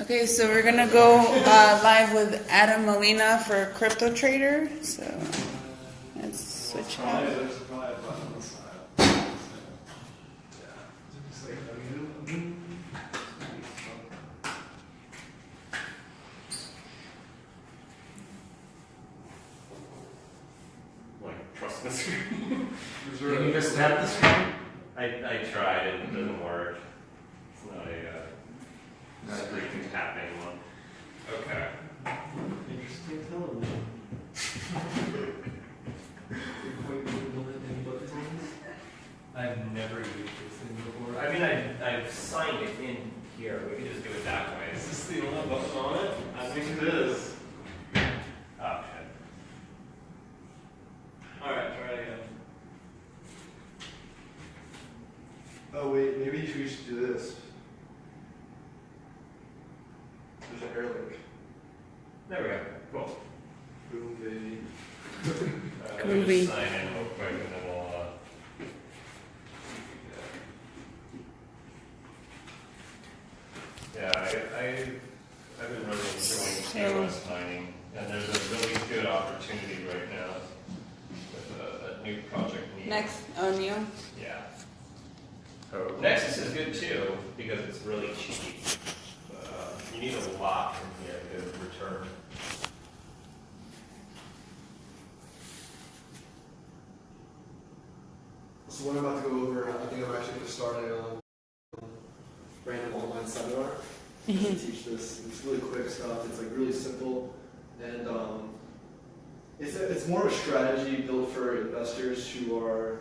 Okay, so we're gonna go live with Adam Molina for Crypto Trader. So let's switch it out. Like, trust the screen. Can you just tap the screen? I tried it, it doesn't work. It's not a screen tapping one. Okay. Interesting television. I've never used this thing before. I mean, I've signed it in here. We can just do it that way. Is this the only button on it? I think it is. Oh, shit. Alright, try it again. Oh wait, maybe we should do this. There's an air link. There we go. Cool. Boom, baby. Let me just sign in real quick and then we'll yeah, I've been really enjoying POS mining, and there's a really good opportunity right now with a new project. Next, Neil. Yeah. Nexus is good too because it's really cheap. You need a lot from here to return. So what I'm about to go over, I think I'm actually going to start a random online seminar to teach this. It's really quick stuff. It's like really simple, and it's more of a strategy built for investors who are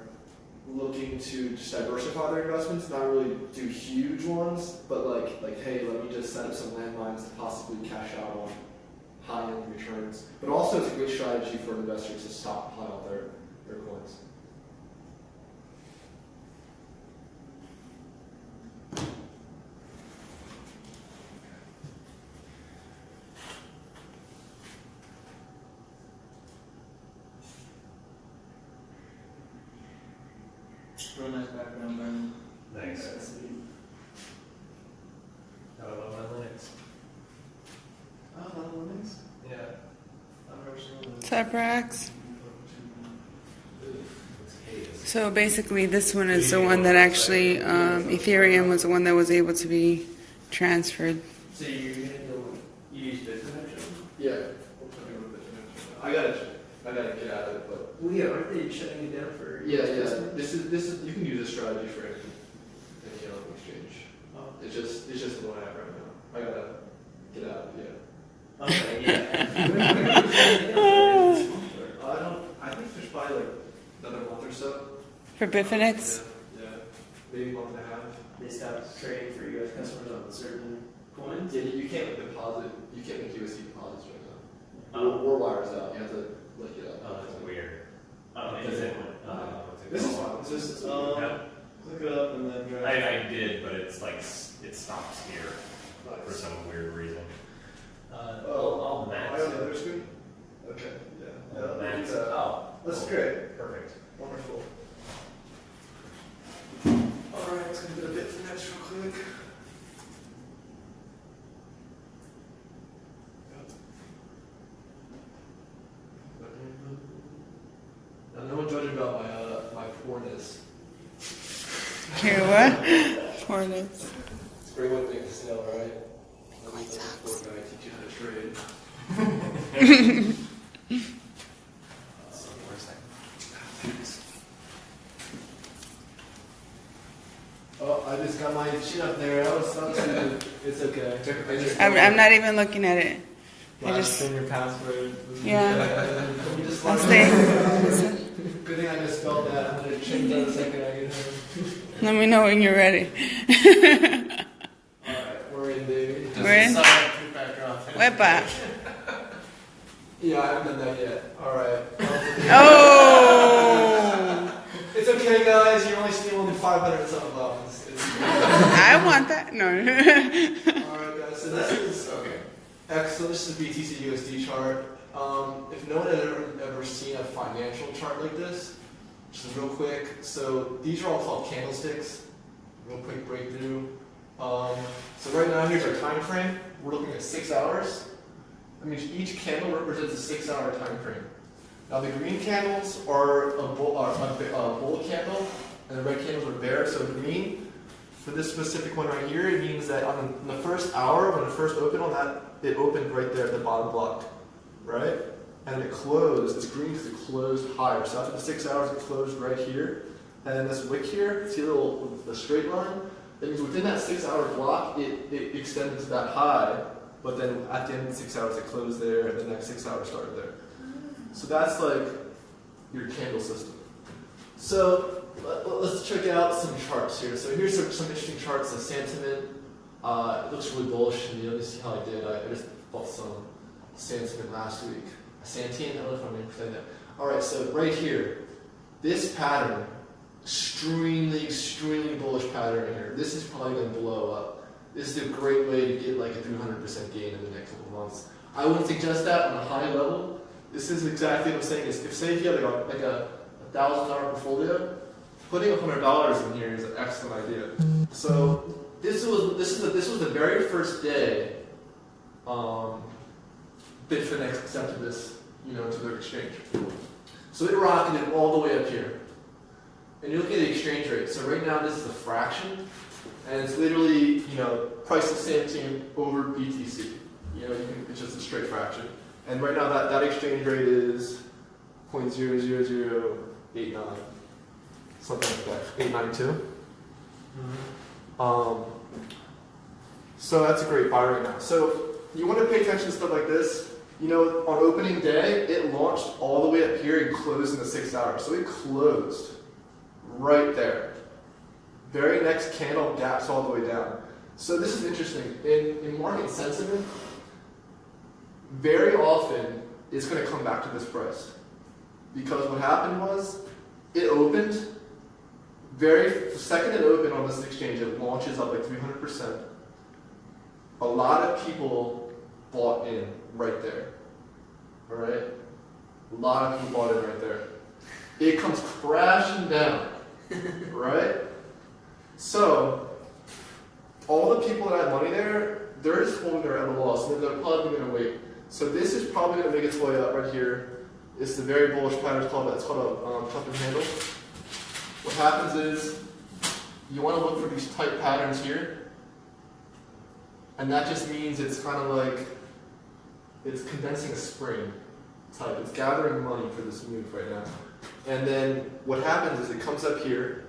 looking to just diversify their investments, not really do huge ones, but like hey, let me just set up some landmines to possibly cash out on high-end returns. But also, it's a great strategy for investors to stockpile their coins. Real nice background, Brian. Thanks. I love my Linux. Oh, not Linux? Yeah. I've never seen Linux. Cyprax. So basically, this one is the one that actually Ethereum was the one that was able to be transferred. So you use Bitcoin? Yeah. I gotta get out of it, but Well, yeah, aren't they shutting it down for? yeah. This is you can use this strategy for any exchange. Oh. It's just the one I have right now. I gotta get out. Yeah. Okay, yeah. I think there's probably like another month or so. For Bitfinex? Yeah. Maybe a month and a half. They stopped trading for U.S. customers on certain coins? Yeah, you can't deposit. You can't make USD deposits right now. Oh. Or wires out. You have to look it up. Oh, that's weird. Is it? This is fine. This is Yeah. look it up and then drag. I did, but it's like it stops here for Nice. some weird reason. Oh, I'll I max on the it. other screen? Okay, yeah. I'll max do it. that. Oh, That's cool. great. Perfect. Wonderful. Alright, let's go do a bit for next real quick. Now, no one judge about my poorness. Here, what? Hornets. It's a great one thing to sell, right? Poor guy teach you how to trade. Oh, I just got my shit up there. I was up to. It's okay. I'm not even looking at it. I Last just, in your password. yeah. You just I'll like- stay. Good thing I just spelled that. I'm gonna change that the second I get home. Let me know when you're ready. Alright, we're in, baby. We're in. Wepa. Yeah, I haven't done that yet. Alright. Oh! It's okay, guys. You're only stealing 500 and something bucks. I want that. No. Alright, guys. So this is X. So this is the BTC USD chart. If no one had ever seen a financial chart like this, just real quick. So these are all called candlesticks. Real quick breakthrough. So right now, here's our time frame. We're looking at 6 hours. I mean, each candle represents a 6-hour time frame. Now the green candles are a bull candle, and the red candles are bear. So green, for this specific one right here, it means that on the first hour, when it first opened on that, it opened right there at the bottom block, right? And it closed, it's green because it closed higher. So after the 6 hours, it closed right here. And then this wick here, see the straight line? That means within that 6-hour block, it extended to that high, but then at the end of the 6 hours, it closed there, and the next 6 hours started there. So that's like your candle system. So let's check out some charts here. So here's some interesting charts of sentiment. It looks really bullish, and you see how I did. I just bought some sentiment last week. Santine, I don't know if I'm saying that. All right, so right here, this pattern, extremely bullish pattern here. This is probably going to blow up. This is a great way to get like a 300% gain in the next couple of months. I wouldn't suggest that on a high level. This is exactly what I'm saying. Is if say if you have like a $1,000 portfolio, putting $100 in here is an excellent idea. So this was the very first day Bitfinex accepted this, to their exchange. So it rocketed all the way up here. And you look at the exchange rate. So right now this is a fraction, and it's literally, price of Santine over BTC. It's just a straight fraction. And right now that exchange rate is 0.00089, something like that, 892. So that's a great buy right now. So you want to pay attention to stuff like this. On opening day, it launched all the way up here and closed in the 6 hours. So it closed right there. Very next candle gaps all the way down. So this is interesting. In market sentiment, very often it's going to come back to this price. Because what happened was, it opened, the second it opened on this exchange, it launches up like 300%. A lot of people bought in right there. Alright? A lot of people bought in right there. It comes crashing down. Right? So, all the people that had money there, they're just holding their MLO, so they're probably going to wait. So this is probably going to make its way up right here. It's the very bullish pattern. It's called a cup and handle. What happens is you want to look for these tight patterns here, and that just means it's kind of like it's condensing a spring type. It's gathering money for this move right now. And then what happens is it comes up here.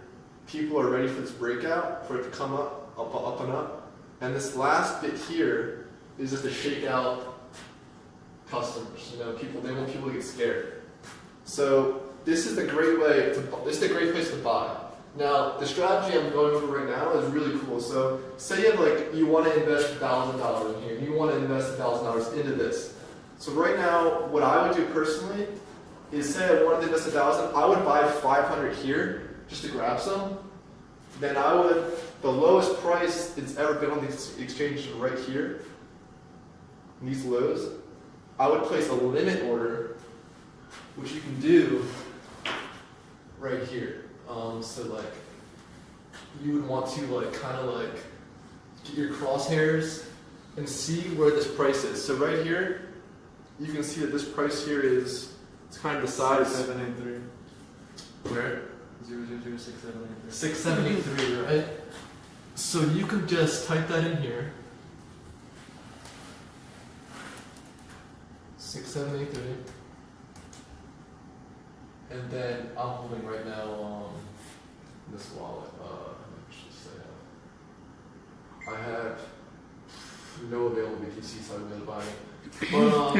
People are ready for this breakout, for it to come up and up. And this last bit here is just to shake out customers. They want people to get scared. So this is a great place to buy. Now, the strategy I'm going over right now is really cool. So say you want to invest $1,000 in here, and you want to invest $1,000 into this. So right now, what I would do personally is say I wanted to invest $1,000, I would buy 500 here just to grab some. Then the lowest price it's ever been on these exchanges right here, in these lows, I would place a limit order, which you can do right here. So you would want to get your crosshairs and see where this price is. So right here, you can see that this price here it's kind of the size. 6783. Where? 0006783. 673, right? So you can just type that in here. 6783. And then I'm holding right now on this wallet. I have no available BTC, so I'm going to buy it. But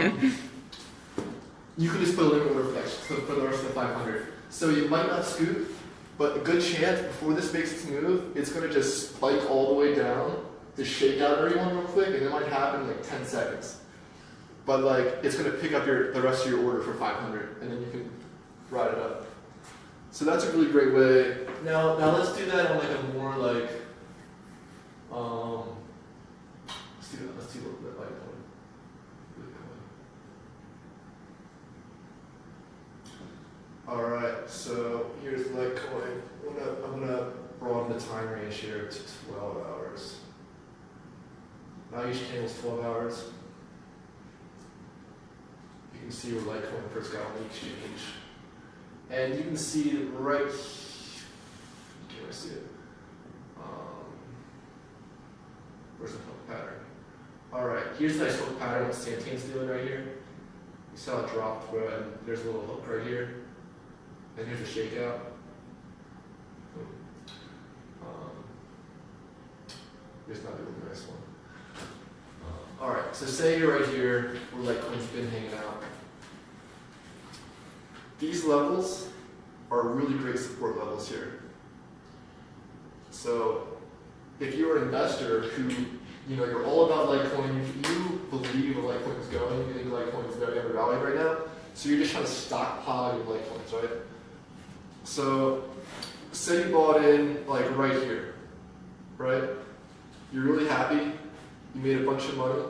you can just put a limit order for the rest of the 500. So you might not scoop, but a good chance before this makes its move, it's going to just spike all the way down to shake out everyone real quick, and it might happen in 10 seconds. But it's going to pick up the rest of your order for 500, and then you can ride it up. So that's a really great way. Now let's do that on a more let's do a little bit like Alright, so here's Litecoin. I'm gonna broaden the time range here to 12 hours. Now each candle is 12 hours. You can see where Litecoin first got on the exchange. And you can see right, can I see it? Where's the hook pattern? Alright, here's the nice hook pattern what Santane's doing right here. You saw it dropped, bro, and there's a little hook right here. And here's a shakeout. Here's not really a nice one. Alright, so say you're right here where Litecoin's been hanging out. These levels are really great support levels here. So if you're an investor who, you know, you're all about Litecoin, if you believe where Litecoin is going, you think Litecoin is very undervalued right now, so you're just trying to stockpile your Litecoins, right? So say you bought in like right here, right? You're really happy, you made a bunch of money.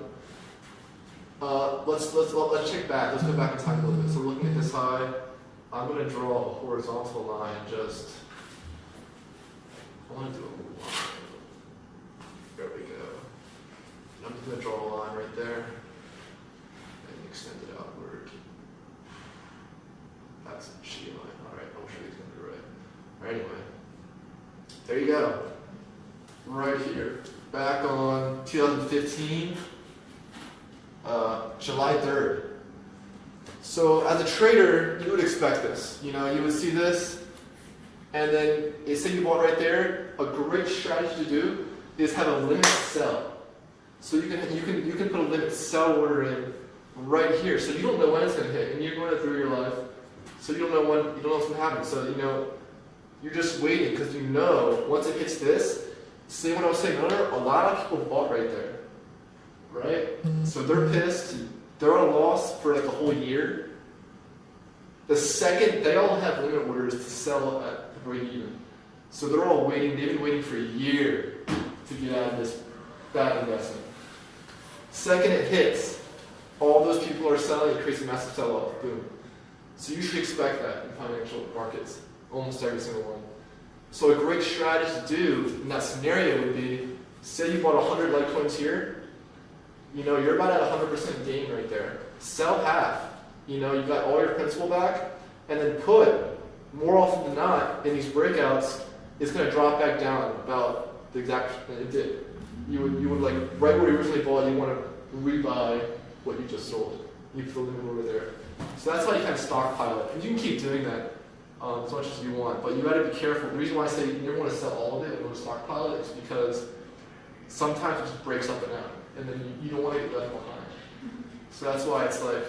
Let's check back. Let's go back in time a little bit. So looking at this high, I'm going to draw a horizontal line. I want to do a line. There we go. I'm just going to draw a line right there and extend it outward. That's a G line. All right, I'm sure he's going to be right. All right, anyway, there you go. Right here, back on 2015. July 3rd. So as a trader, you would expect this. You know, you would see this, and then say you bought right there. A great strategy to do is have a limit sell. So you can put a limit sell order in right here. So you don't know when it's going to hit, and you're going through your life. So you don't know what's going to happen. So you know, you're just waiting because you know once it hits this. See what I was saying earlier? A lot of people bought right there. Right? So they're pissed. They're at a loss for like a whole year. The second, they all have limit orders to sell at the break even. So they're all waiting. They've been waiting for a year to get out of this bad investment. Second it hits, all those people are selling. It creates a massive sell-off. Boom. So you should expect that in financial markets. Almost every single one. So a great strategy to do in that scenario would be, say you bought 100 Litecoins here. You know, you're about at 100% gain right there. Sell half. You know, you got all your principal back, and then put, more often than not, in these breakouts, it's going to drop back down about the exact, it did. You would like, right where you originally bought, you want to rebuy what you just sold. You put the limit over there. So that's how you kind of stockpile it. And you can keep doing that as much as you want, but you got to be careful. The reason why I say you never want to sell all of it, you want to stockpile it, is because sometimes it just breaks up and out. And then you don't want to get left behind. So that's why it's like,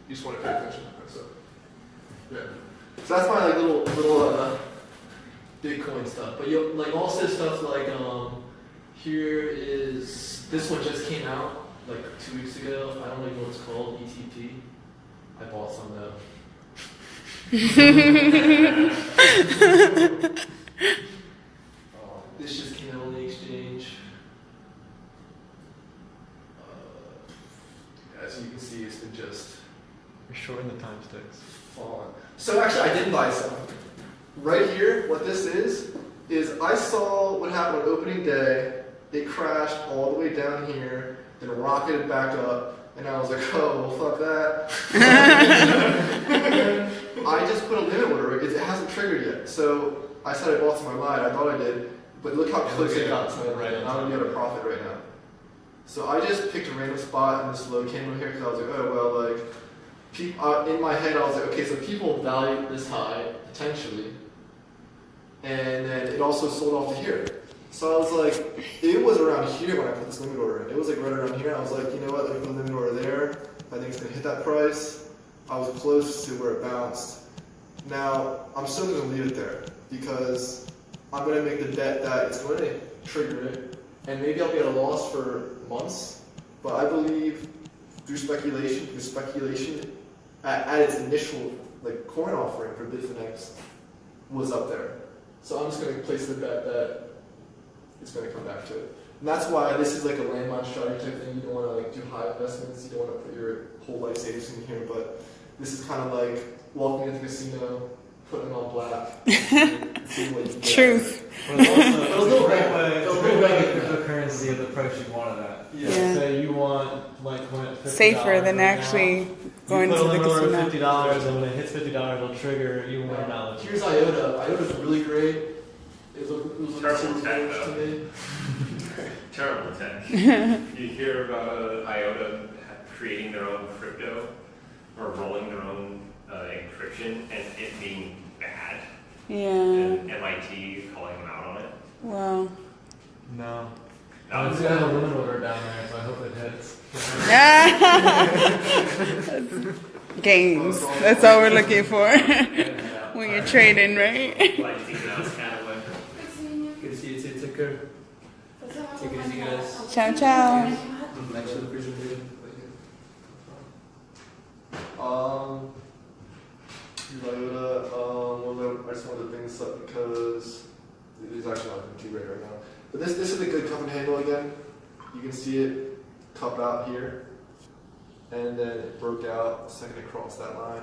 you just want to pay attention. So, yeah. So that's my like little Bitcoin stuff. But you like also stuff like here is, this one just came out like 2 weeks ago. I don't even know what it's called, ETP. I bought some though. This just came out on the exchange. As you can see, it's been just You're shorting the time sticks. falling. So actually, I did buy some. Right here, what this is I saw what happened on opening day. It crashed all the way down here, then rocketed back up, and I was like, oh, well, fuck that. I just put a limit order. It hasn't triggered yet. So I said I bought some. I lied. I thought I did. But look how close it got. So I'm going to get a profit right now. So I just picked a random spot in this low candle here because I was like, oh, well, like, in my head I was like, okay, so people value this high, potentially. And then it also sold off to here. So I was like, it was around here when I put this limit order in. It was like right around here. I was like, you know what, let me put a limit order there. I think it's going to hit that price. I was close to where it bounced. Now, I'm still going to leave it there because I'm going to make the bet that it's going to trigger it. And maybe I'll be at a loss for months. But I believe through speculation at its initial like coin offering for Bitfinex was up there. So I'm just going to place the bet that it's going to come back to it. And that's why this is like a landmine strategy type thing. You don't want to like do high investments. You don't want to put your whole life savings in here. But this is kind of like walking into the casino, putting them on black. See what you get. Truth. But it's also But a little great bit. way A to little get bit. cryptocurrency at the price you want it at. Yeah. Say you want Litecoin at $50 Safer than right actually now. going you to put the a limit order of casino. $50, and when it hits $50, it'll trigger even more knowledge. Here's IOTA. IOTA's really great. It was Terrible super tech, bullish to though. me. Terrible tech. You hear about IOTA creating their own crypto or rolling their own encryption and it being bad, Yeah. and MIT calling them out on it. Well. No. That was It's got a limit order down there, so I hope it hits. Gains. That's all we're looking for when you're trading, right? like taking out Cataway. Good to see you too, Tucker. Take it easy, guys. Ciao, ciao. Thanks for the presentation. Here's IOTA. I just wanted to bring this up because it is actually not too great right now. But this is a good cup and handle again. You can see it cup out here. And then it broke out the second it crossed that line.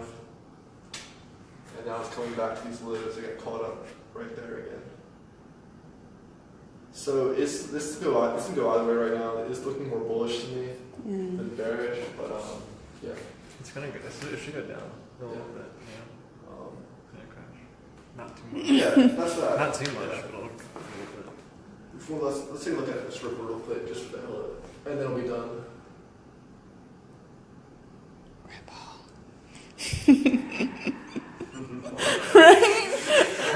And now it's coming back to these lids. It got caught up right there again. So this can go either way right now. It's looking more bullish to me than bearish, but yeah. It's gonna go. It should go down a little bit. Yeah. It's gonna crash. Not too much. Yeah, that's that. Not too much, but it'll go a little bit. Before, let's take a look at this ripple real quick, just for the hell of it, and then we'll be done. Right?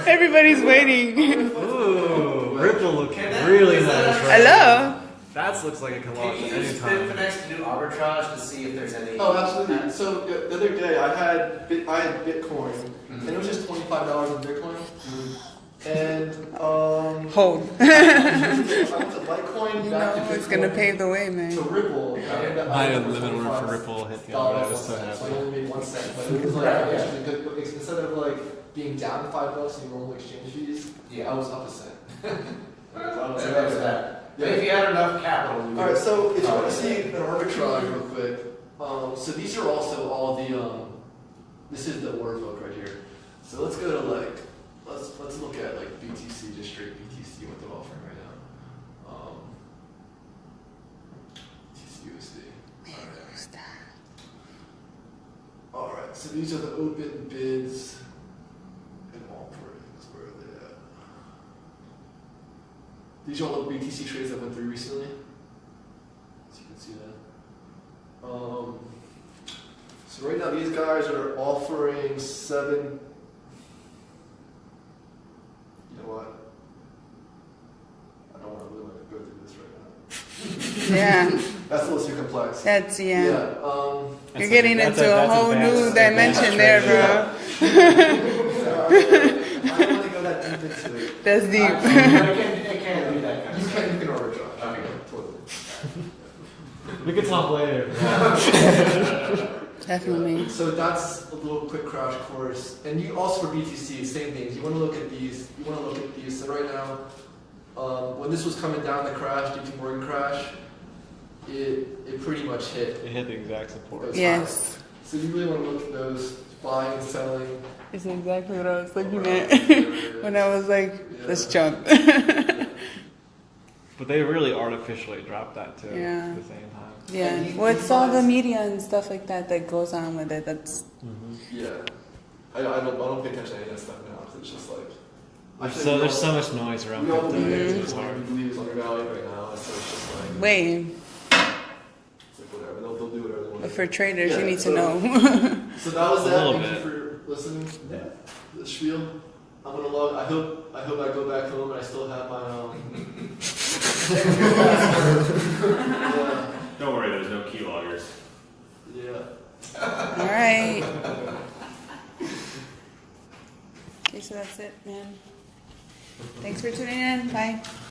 Everybody's waiting. Ooh, Ripple looking really nice. Right Hello? That looks like it can launch Can at you any use time. Bitfinex to do arbitrage to see if there's any? Oh, absolutely. So the other day I had Bitcoin, and it was just $25 in Bitcoin, and Hold. I went to Litecoin, You back know to it's gonna Bitcoin, pave the way, to man. Ripple. And I had a was limit order for $25 Ripple hit the other day. I was so So I happy. only made 1 cent, but it was like interesting because instead of like being down $5 in normal exchange fees, Yeah. I was up a cent. So there's that. But if you had enough capital, you All right, so if you Oh, want to see yeah. an arbitrage real quick, so these are also all the this is the order book right here. So let's go to like let's look at like BTC, just straight BTC, what they're offering right now. BTC USD. All right, so these are the open bids and offerings. Where are they at? These are all the BTC trades that went through recently. So you can see that. So right now these guys are offering 7. You know what? I don't want to really go through this right now. Yeah. That's a little too complex. That's, yeah. You're getting That's into a that's whole new advanced dimension there, trading. bro. I don't want to go that deep into it. That's deep. I can't do that kind You of stuff. can arbitrage. Okay. Totally. We can talk later. Definitely. So that's a little quick crash course. And you also for BTC, same things. You want to look at these. So right now, when this was coming down the crash, JP Morgan crash, it pretty much hit. It hit the exact support. those Yes. highs. So you really want to look at those buying and selling. It's exactly what I was looking at when I was like, let's jump. But they really artificially dropped that too Yeah. at the same time. Yeah. Well, it's all the media and stuff like that that goes on with it. That's Yeah. I don't pay attention to any of that stuff now because it's just like. There's so much noise around We all crypto. believe It's hard. we believe it's undervalued right now, so it's just like. way. It's like whatever. They'll do whatever they want. But for traders, Yeah, you need to so- know. So that was A that. little Thank bit. you for listening to the spiel. I'm gonna log. I hope I go back home and I still have my yeah. Don't worry, there's no keyloggers. Yeah. All right. Okay, so that's it, man. Thanks for tuning in. Bye.